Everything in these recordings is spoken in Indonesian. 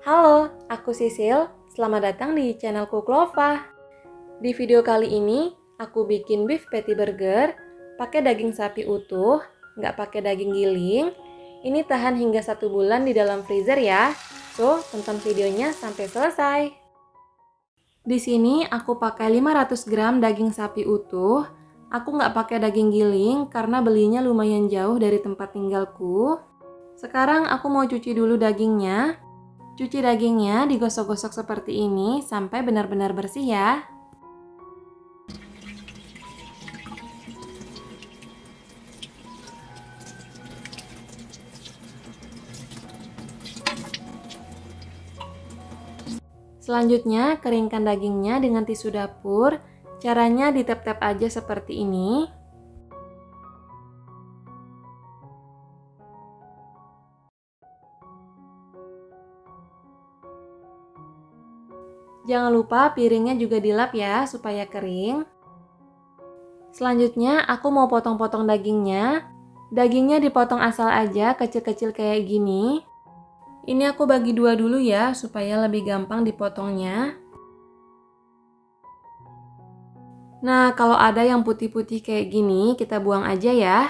Halo, aku Sisil. Selamat datang di channelku Clova. Di video kali ini, aku bikin beef patty burger pakai daging sapi utuh, nggak pakai daging giling. Ini tahan hingga 1 bulan di dalam freezer ya. So, tonton videonya sampai selesai. Di sini aku pakai 500 gram daging sapi utuh. Aku nggak pakai daging giling karena belinya lumayan jauh dari tempat tinggalku. Sekarang aku mau cuci dulu dagingnya. Cuci dagingnya digosok-gosok seperti ini sampai benar-benar bersih ya. Selanjutnya, keringkan dagingnya dengan tisu dapur. Caranya ditep-tep aja seperti ini. Jangan lupa piringnya juga dilap ya, supaya kering. Selanjutnya, aku mau potong-potong dagingnya. Dagingnya dipotong asal aja, kecil-kecil kayak gini. Ini aku bagi dua dulu ya, supaya lebih gampang dipotongnya. Nah, kalau ada yang putih-putih kayak gini, kita buang aja ya.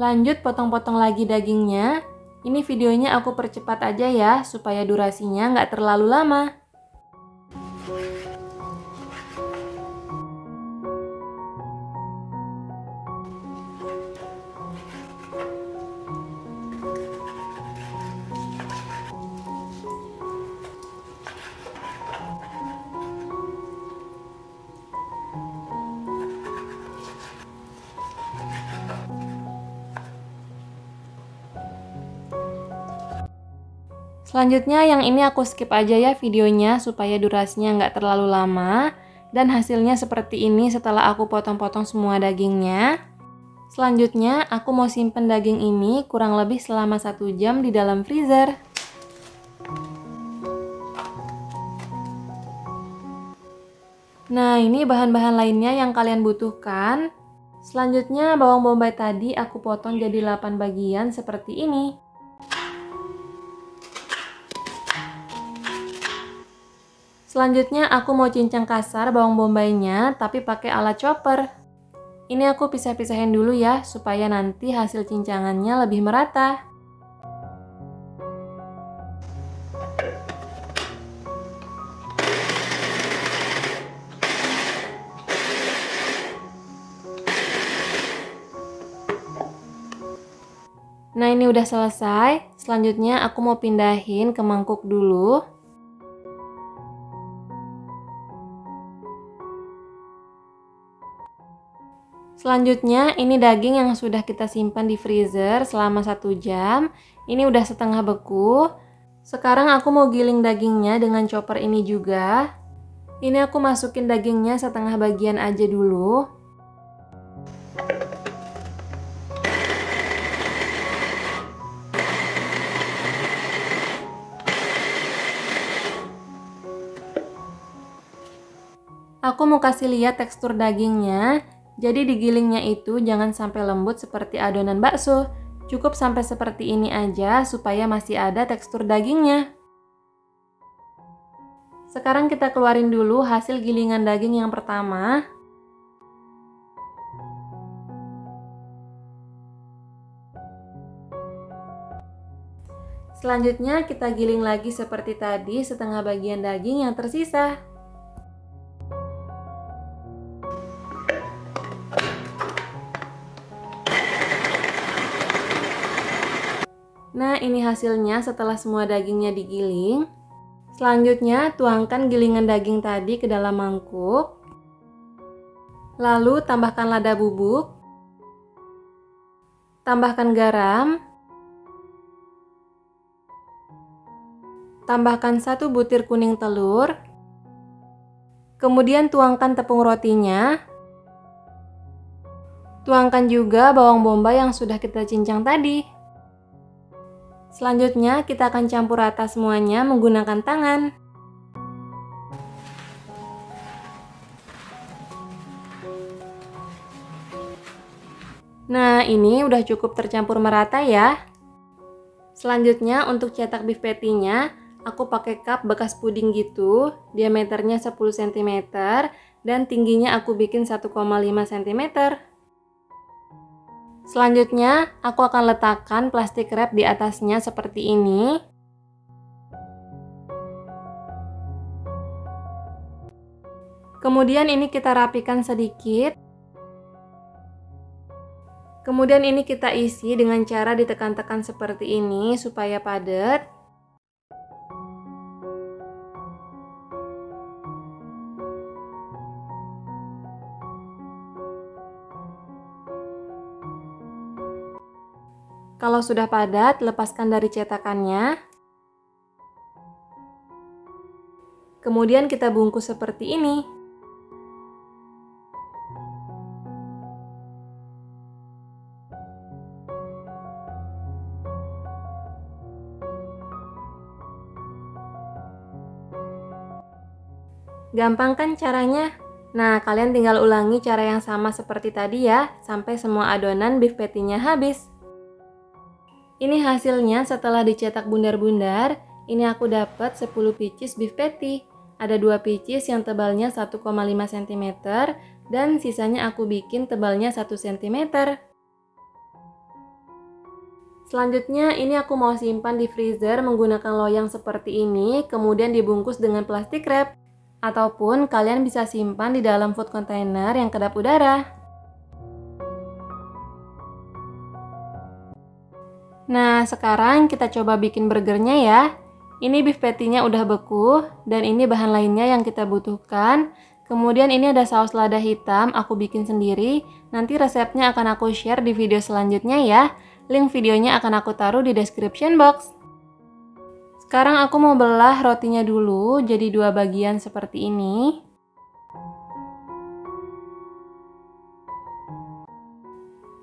Lanjut potong-potong lagi dagingnya. Ini videonya aku percepat aja ya, supaya durasinya nggak terlalu lama. Selanjutnya yang ini aku skip aja ya videonya supaya durasinya nggak terlalu lama. Dan hasilnya seperti ini setelah aku potong-potong semua dagingnya. Selanjutnya aku mau simpen daging ini kurang lebih selama 1 jam di dalam freezer. Nah, ini bahan-bahan lainnya yang kalian butuhkan. Selanjutnya bawang bombay tadi aku potong jadi 8 bagian seperti ini. Selanjutnya aku mau cincang kasar bawang bombaynya tapi pakai alat chopper. Ini aku pisah-pisahin dulu ya supaya nanti hasil cincangannya lebih merata. Nah, ini udah selesai. Selanjutnya aku mau pindahin ke mangkuk dulu. Selanjutnya, ini daging yang sudah kita simpan di freezer selama 1 jam. Ini udah setengah beku. Sekarang aku mau giling dagingnya dengan chopper ini juga. Ini aku masukin dagingnya setengah bagian aja dulu. Aku mau kasih lihat tekstur dagingnya. Jadi digilingnya itu jangan sampai lembut seperti adonan bakso. Cukup sampai seperti ini aja supaya masih ada tekstur dagingnya. Sekarang kita keluarin dulu hasil gilingan daging yang pertama. Selanjutnya kita giling lagi seperti tadi setengah bagian daging yang tersisa. Nah, ini hasilnya setelah semua dagingnya digiling. Selanjutnya, tuangkan gilingan daging tadi ke dalam mangkuk. Lalu, tambahkan lada bubuk. Tambahkan garam. Tambahkan 1 butir kuning telur. Kemudian tuangkan tepung rotinya. Tuangkan juga bawang bombay yang sudah kita cincang tadi. Selanjutnya kita akan campur rata semuanya menggunakan tangan. Nah, ini udah cukup tercampur merata ya. Selanjutnya untuk cetak beef patty-nya, aku pakai cup bekas puding gitu, diameternya 10 cm dan tingginya aku bikin 1,5 cm. Selanjutnya, aku akan letakkan plastik wrap di atasnya seperti ini. Kemudian ini kita rapikan sedikit. Kemudian ini kita isi dengan cara ditekan-tekan seperti ini supaya padat. Kalau sudah padat, lepaskan dari cetakannya. Kemudian kita bungkus seperti ini. Gampang kan caranya? Nah, kalian tinggal ulangi cara yang sama seperti tadi ya, sampai semua adonan beef patty-nya habis. Ini hasilnya setelah dicetak bundar-bundar. Ini aku dapat 10 pieces beef patty. Ada 2 pieces yang tebalnya 1,5 cm dan sisanya aku bikin tebalnya 1 cm. Selanjutnya ini aku mau simpan di freezer menggunakan loyang seperti ini, kemudian dibungkus dengan plastik wrap. Ataupun kalian bisa simpan di dalam food container yang kedap udara. Nah, sekarang kita coba bikin burgernya ya. Ini beef patty-nya udah beku, dan ini bahan lainnya yang kita butuhkan. Kemudian ini ada saus lada hitam, aku bikin sendiri. Nanti resepnya akan aku share di video selanjutnya ya. Link videonya akan aku taruh di description box. Sekarang aku mau belah rotinya dulu jadi 2 bagian seperti ini.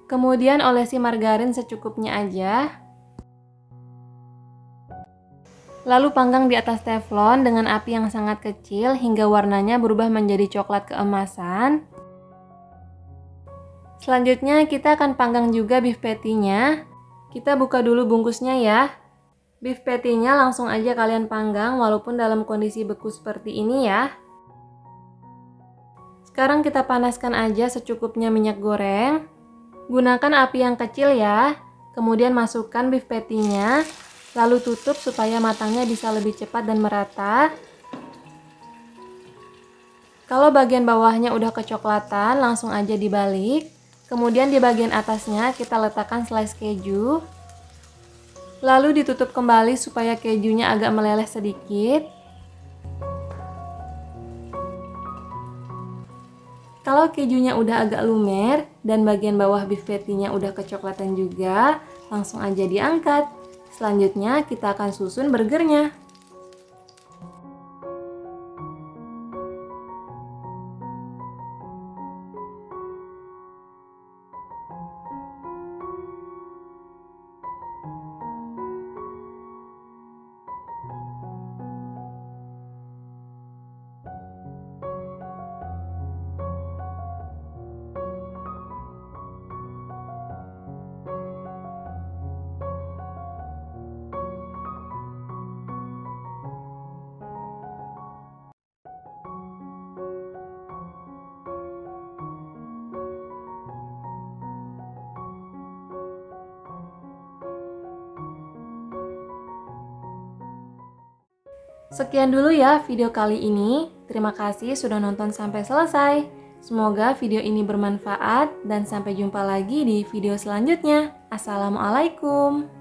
Kemudian olesi margarin secukupnya aja. Lalu panggang di atas teflon dengan api yang sangat kecil hingga warnanya berubah menjadi coklat keemasan. Selanjutnya kita akan panggang juga beef patty-nya. Kita buka dulu bungkusnya ya. Beef patty-nya langsung aja kalian panggang walaupun dalam kondisi beku seperti ini ya. Sekarang kita panaskan aja secukupnya minyak goreng. Gunakan api yang kecil ya. Kemudian masukkan beef patty-nya. Lalu tutup supaya matangnya bisa lebih cepat dan merata. Kalau bagian bawahnya udah kecoklatan, langsung aja dibalik. Kemudian di bagian atasnya kita letakkan slice keju. Lalu ditutup kembali supaya kejunya agak meleleh sedikit. Kalau kejunya udah agak lumer dan bagian bawah beef patty-nya udah kecoklatan juga, langsung aja diangkat. Selanjutnya kita akan susun burgernya. Sekian dulu ya video kali ini. Terima kasih sudah nonton sampai selesai. Semoga video ini bermanfaat dan sampai jumpa lagi di video selanjutnya. Assalamualaikum.